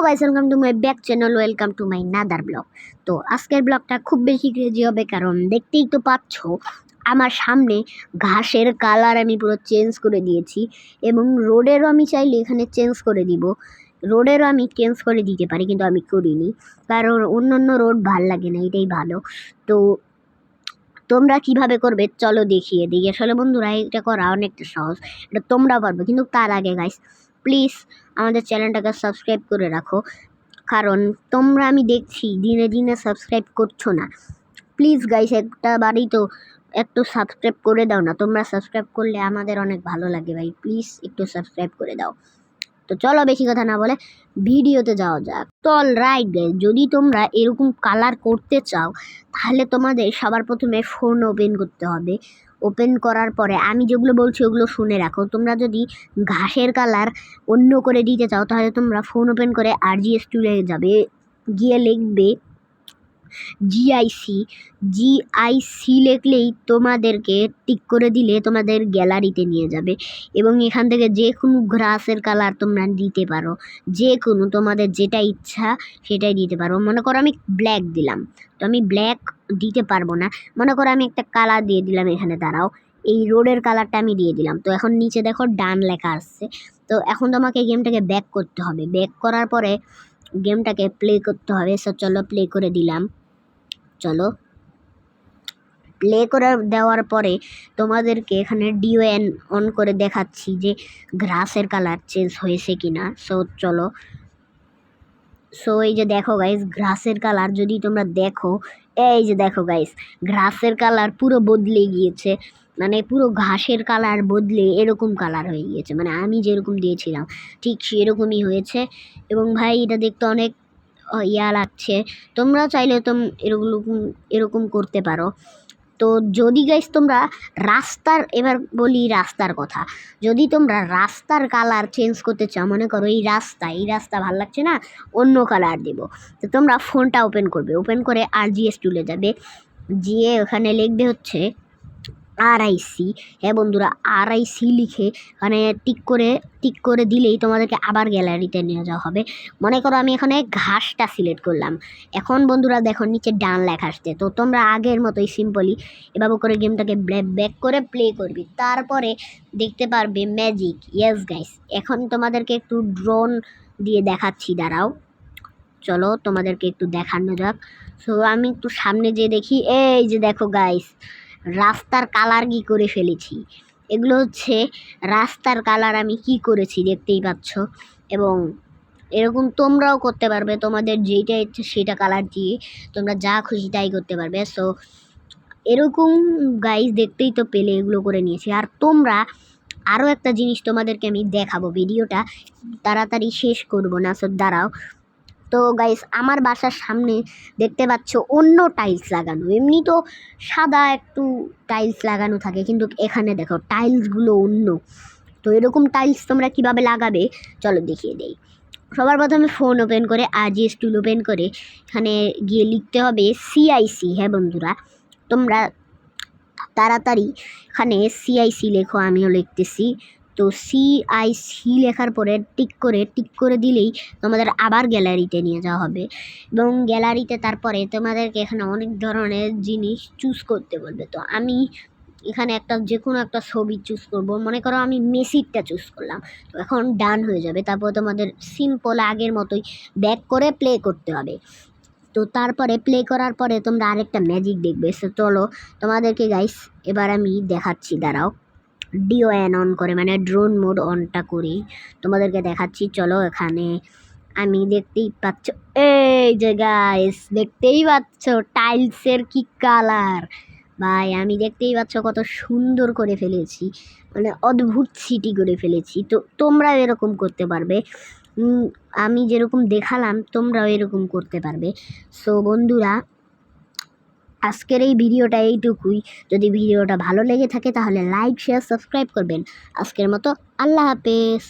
Guys, welcome to my back channel, welcome to my another blog. তো আজকের ব্লগটা খুব বেশি ক্রেজি হবে, কারণ দেখতেই তো পাচ্ছ আমার সামনে ঘাসের কালার আমি পুরো চেঞ্জ করে দিয়েছি, এবং রোডেরও আমি চাইলে এখানে চেঞ্জ করে দিব। রোডেরও আমি চেঞ্জ করে দিতে পারি, কিন্তু আমি করিনি, কারণ অন্য রোড ভাল লাগে না, এটাই ভালো। তো তোমরা কিভাবে করবে চলো দেখিয়ে দিই। আসলে বন্ধুরা, এটা করা অনেকটা সহজ, এটা তোমরা পারবে। কিন্তু তার আগে গাইস, প্লিজ আমাদের চ্যানেলটাকে সাবস্ক্রাইব করে রাখো, কারণ তোমরা আমি দেখছি দিনে দিনে সাবস্ক্রাইব করছো না। প্লিজ গাইস, একটা বারেই তো একটু সাবস্ক্রাইব করে দাও না। তোমরা সাবস্ক্রাইব করলে আমাদের অনেক ভালো লাগে ভাই, প্লিজ একটু সাবস্ক্রাইব করে দাও। তো চলো বেশি কথা না বলে ভিডিওতে যাওয়া যাক। তো অলরাইট গাইস, যদি তোমরা এরকম কালার করতে চাও, তাহলে তোমাদের সবার প্রথমে ফোন ওপেন করতে হবে। ওপেন করার পরে আমি যেগুলো বলছি ওগুলো শুনে রাখো। তোমরা যদি ঘাসের কালার অন্য করে দিতে চাও, তাহলে তোমরা ফোন ওপেন করে RGS টুলে যাবে, গিয়ে লিখবে জিআইসি লিখলেই তোমাদেরকে টিক করে দিলে তোমাদের গ্যালারিতে নিয়ে যাবে, এবং এখান থেকে যে কোনো ঘাসের কালার তোমরা দিতে পারো, যে কোনো তোমাদের যেটা ইচ্ছা সেটাই দিতে পারো। মনে করো আমি ব্ল্যাক দিলাম, তো আমি ব্ল্যাক দিতে পারবো না। মনে করো আমি একটা কালার দিয়ে দিলাম, এখানে দাঁড়াও, এই রোডের কালারটা আমি দিয়ে দিলাম। তো এখন নিচে দেখো ডান লেখা আসছে। তো এখন তোমাকে গেমটাকে ব্যাক করতে হবে। ব্যাক করার পরে গেমটাকে প্লে করতে হবে। সো চলো প্লে করে দিলাম। চলো প্লে করে দেওয়ার পরে তোমাদেরকে এখানে ডিওএন অন করে দেখাচ্ছি যে ঘাসের কালার চেঞ্জ হয়েছে কিনা। চলো এই যে দেখো গাইস, ঘাসের কালার যদি তোমরা দেখো, এই যে দেখো গাইস, ঘাসের কালার পুরো বদলে গিয়েছে, মানে পুরো ঘাসের কালার বদলে এরকম কালার হয়ে গিয়েছে, মানে আমি যেরকম দিয়েছিলাম ঠিক সেরকমই হয়েছে। এবং ভাই এটা দেখতে অনেক ইয়া লাগছে। তোমরা চাইলে এরকম করতে পারো। তো যদি গাইস তোমরা রাস্তার, এবার বলি রাস্তার কথা, যদি তোমরা রাস্তার কালার চেঞ্জ করতে চাও, মনে করো এই রাস্তা ভালো লাগছে না, অন্য কালার দেবো, তো তোমরা ফোনটা ওপেন করবে। ওপেন করে RGS টুলে যাবে, গিয়ে ওখানে লিখবে হচ্ছে RIC। হ্যাঁ বন্ধুরা, RIC লিখে মানে টিক করে দিলেই তোমাদেরকে আবার গ্যালারিতে নিয়ে যাওয়া হবে। মনে করো আমি এখানে ঘাসটা সিলেক্ট করলাম। এখন বন্ধুরা দেখো নিচে ডান লেখা আসছে। তো তোমরা আগের মতোই সিম্পলি এভাবে করে গেমটাকে ব্যাক করে প্লে করবি, তারপরে দেখতে পারবে ম্যাজিক। ইয়েস গাইস, এখন তোমাদেরকে একটু ড্রোন দিয়ে দেখাচ্ছি, দাঁড়াও। চলো তোমাদেরকে একটু দেখানো যাক। আমি একটু সামনে যেয়ে দেখি, এই যে দেখো গাইস, রাস্তার কালার কি করে ফেলেছি। এগুলো হচ্ছে রাস্তার কালার আমি কি করেছি, দেখতেই পাচ্ছ। এবং এরকম তোমরাও করতে পারবে, তোমাদের যেটা ইচ্ছে সেটা কালার দিয়ে তোমরা যা খুশি তাই করতে পারবে। এরকম গাইস দেখতেই তো পেলে এগুলো করে নিয়েছি। আর তোমরা আরও একটা জিনিস তোমাদেরকে আমি দেখাবো, ভিডিওটা তাড়াতাড়ি শেষ করবো না, দাঁড়াও। তো গাইস, আমার বাসার সামনে দেখতে পাচ্ছ অন্য টাইলস লাগানো, এমনি তো সাদা একটু টাইলস লাগানো থাকে, কিন্তু এখানে দেখো টাইলসগুলো অন্য। তো এরকম টাইলস তোমরা কিভাবে লাগাবে চলো দেখিয়ে দেই। সবার প্রথমে ফোন ওপেন করে RGS টুল ওপেন করে এখানে গিয়ে লিখতে হবে CIC। হ্যাঁ বন্ধুরা, তোমরা তাড়াতাড়ি এখানে CIC লেখো, আমিও লিখতেছি। তো CIC লেখার পরে টিক করে দিলেই তোমাদের আবার গ্যালারিতে নিয়ে যাওয়া হবে, এবং গ্যালারিতে তারপরে তোমাদেরকে এখানে অনেক ধরনের জিনিস চুজ করতে বলবে। তো আমি এখানে যে কোনো একটা ছবি চুজ করব। মনে করো আমি মেসিটা চুজ করলাম। তো এখন ডান হয়ে যাবে। তারপর তোমাদের সিম্পল আগের মতোই ব্যাক করে প্লে করতে হবে। তো তারপরে প্লে করার পরে তোমরা আরেকটা ম্যাজিক দেখবে। চলো তোমাদেরকে গাইস এবার আমি দেখাচ্ছি, দাঁড়াও। ডিওএন অন করে, মানে ড্রোন মোড অনটা করি, তোমাদেরকে দেখাচ্ছি। চলো এখানে আমি দেখতেই পাচ্ছ, এই যে গাইস দেখতেই পাচ্ছ টাইলসের কি কালার। ভাই আমি দেখতেই পাচ্ছ কত সুন্দর করে ফেলেছি, মানে অদ্ভুত সিটি করে ফেলেছি। তো তোমরা এরকম করতে পারবে, আমি যেরকম দেখালাম তোমরাও এরকম করতে পারবে। বন্ধুরা, আজকের এই ভিডিওটা এইটুকুই। যদি ভিডিওটা ভালো লেগে থাকে তাহলে লাইক, শেয়ার, সাবস্ক্রাইব করবেন। আজকের মতো আল্লাহ হাফেজ।